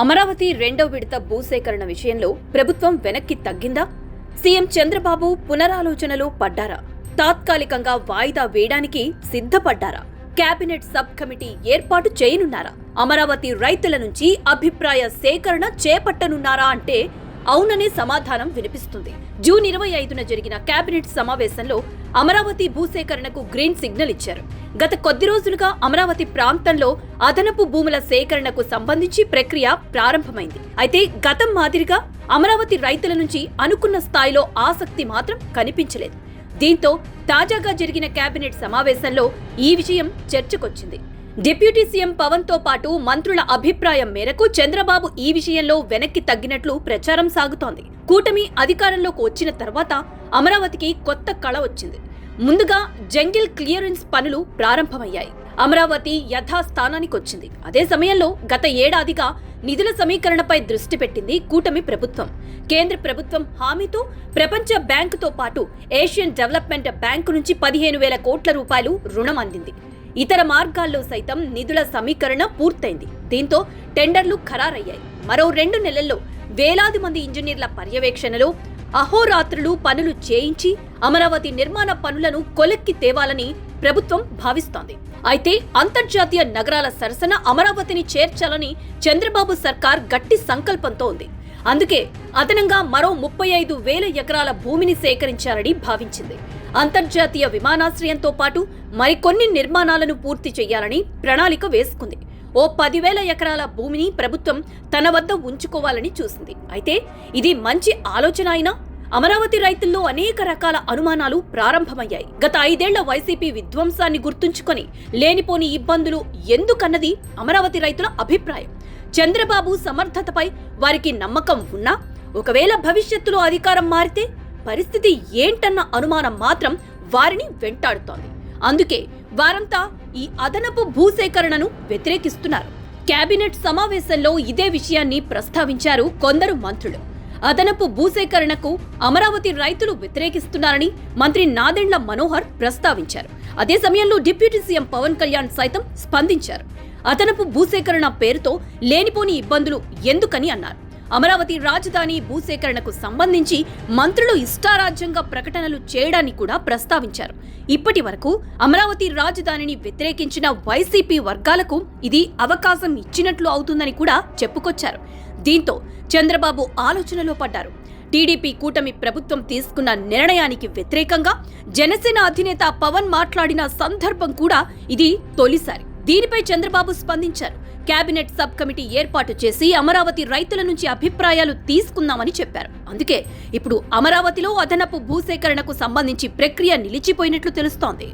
అమరావతి రెండో విడత భూసేకరణ విషయంలో ప్రభుత్వం వెనక్కి తగ్గిందా? సీఎం చంద్రబాబు పునరాలోచనలో పడ్డారా? తాత్కాలికంగా వాయిదా వేయడానికి సిద్ధపడ్డారా? కేబినెట్ సబ్ కమిటీ ఏర్పాటు చేయనున్నారా? అమరావతి రైతుల నుంచి అభిప్రాయ సేకరణ చేపట్టనున్నారా అంటే అవుననే సమాధానం వినిపిస్తుంది. జూన్ 25న జరిగిన కేబినెట్ సమావేశంలో అమరావతి భూసేకరణకు గ్రీన్ సిగ్నల్ ఇచ్చారు. గత కొద్ది రోజులుగా అమరావతి ప్రాంతంలో అదనపు భూముల సేకరణకు సంబంధించి ప్రక్రియ ప్రారంభమైంది. అయితే గతం మాదిరిగా అమరావతి రైతుల నుంచి అనుకున్న స్థాయిలో ఆసక్తి మాత్రం కనిపించలేదు. దీంతో తాజాగా జరిగిన కేబినెట్ సమావేశంలో ఈ విషయం చర్చకొచ్చింది. డిప్యూటీ సీఎం పవన్ తో పాటు మంత్రుల అభిప్రాయం మేరకు చంద్రబాబు ఈ విషయంలో వెనక్కి తగ్గినట్లు ప్రచారం సాగుతోంది. కూటమి అధికారంలోకి వచ్చిన తర్వాత అమరావతికి కొత్త కళ వచ్చింది. ముందుగా జంగిల్ క్లియరెన్స్ పనులు ప్రారంభమయ్యాయి. అమరావతి యథాస్థానానికొచ్చింది. అదే సమయంలో గత ఏడాదిగా నిధుల సమీకరణపై దృష్టి పెట్టింది కూటమి ప్రభుత్వం. కేంద్ర ప్రభుత్వం హామీతో ప్రపంచ బ్యాంకుతో పాటు ఏషియన్ డెవలప్మెంట్ బ్యాంకు నుంచి 15,000 కోట్ల రూపాయలు రుణం అందింది. ఇతర మార్గాల్లో సైతం నిధుల సమీకరణ పూర్తయింది. దీంతో టెండర్లు ఖరారయ్యాయి. మరో 2 నెలల్లో వేలాది మంది ఇంజనీర్ల పర్యవేక్షణలో అహోరాత్రులు పనులు చేయించి అమరావతి నిర్మాణ పనులను కొలెక్కి తేవాలని ప్రభుత్వం భావిస్తోంది. అయితే అంతర్జాతీయ నగరాల సరసన అమరావతిని చేర్చాలని చంద్రబాబు సర్కార్ గట్టి సంకల్పంతో ఉంది. అందుకే అదనంగా మరో 35,000 ఎకరాల భూమిని సేకరించాలని భావించింది. అంతర్జాతీయ విమానాశ్రయంతో పాటు మరికొన్ని నిర్మాణాలను పూర్తి చేయాలని ప్రణాళిక వేసుకుంది. ఓ 10,000 ఎకరాల భూమిని ప్రభుత్వం తన వద్ద ఉంచుకోవాలని చూసింది. అయితే ఇది మంచి ఆలోచన అయినా అమరావతి రైతుల్లో అనేక రకాల అనుమానాలు ప్రారంభమయ్యాయి. గత 5 ఏళ్ల వైసీపీ విధ్వంసాన్ని గుర్తుంచుకొని లేనిపోని ఇబ్బందులు ఎందుకన్నది అమరావతి రైతుల అభిప్రాయం. చంద్రబాబు సమర్థతపై వారికి నమ్మకం ఉన్నా ఒకవేళ భవిష్యత్తులో అధికారం మారితే పరిస్థితి ఏంటన్న అనుమానం మాత్రం వారిని వెంటాడుతోంది. అందుకే వారంతా ఈ అదనపు భూసేకరణను వ్యతిరేకిస్తున్నారు. కేబినెట్ సమావేశంలో ఇదే విషయాన్ని ప్రస్తావించారు కొందరు మంత్రులు. అదనపు భూసేకరణకు అమరావతి రైతులు వ్యతిరేకిస్తున్నారని మంత్రి నాదెండ్ల మనోహర్ ప్రస్తావించారు. అదే సమయంలో డిప్యూటీ సీఎం పవన్ కళ్యాణ్ సైతం స్పందించారు. అదనపు భూసేకరణ పేరుతో లేనిపోని ఇబ్బందులు ఎందుకని అన్నారు. అమరావతి రాజధాని భూసేకరణకు సంబంధించి మంత్రులు ఇష్టారాజ్యంగా ప్రకటనలు చేయడాన్ని కూడా ప్రస్తావించారు. ఇప్పటి వరకు అమరావతి రాజధానిని వ్యతిరేకించిన వైసీపీ వర్గాలకు ఇది అవకాశం ఇచ్చినట్లు అవుతుందని కూడా చెప్పుకొచ్చారు. దీంతో చంద్రబాబు ఆలోచనలో పడ్డారు. టీడీపీ కూటమి ప్రభుత్వం తీసుకున్న నిర్ణయానికి వ్యతిరేకంగా జనసేన అధినేత పవన్ మాట్లాడిన సందర్భం కూడా ఇది తొలిసారి. దీనిపై చంద్రబాబు స్పందించారు. కేబినెట్ సబ్ కమిటీ ఏర్పాటు చేసి అమరావతి రైతుల నుంచి అభిప్రాయాలు తీసుకుందామని చెప్పారు. అందుకే ఇప్పుడు అమరావతిలో అదనపు భూసేకరణకు సంబంధించి ప్రక్రియ నిలిచిపోయినట్లు తెలుస్తోంది.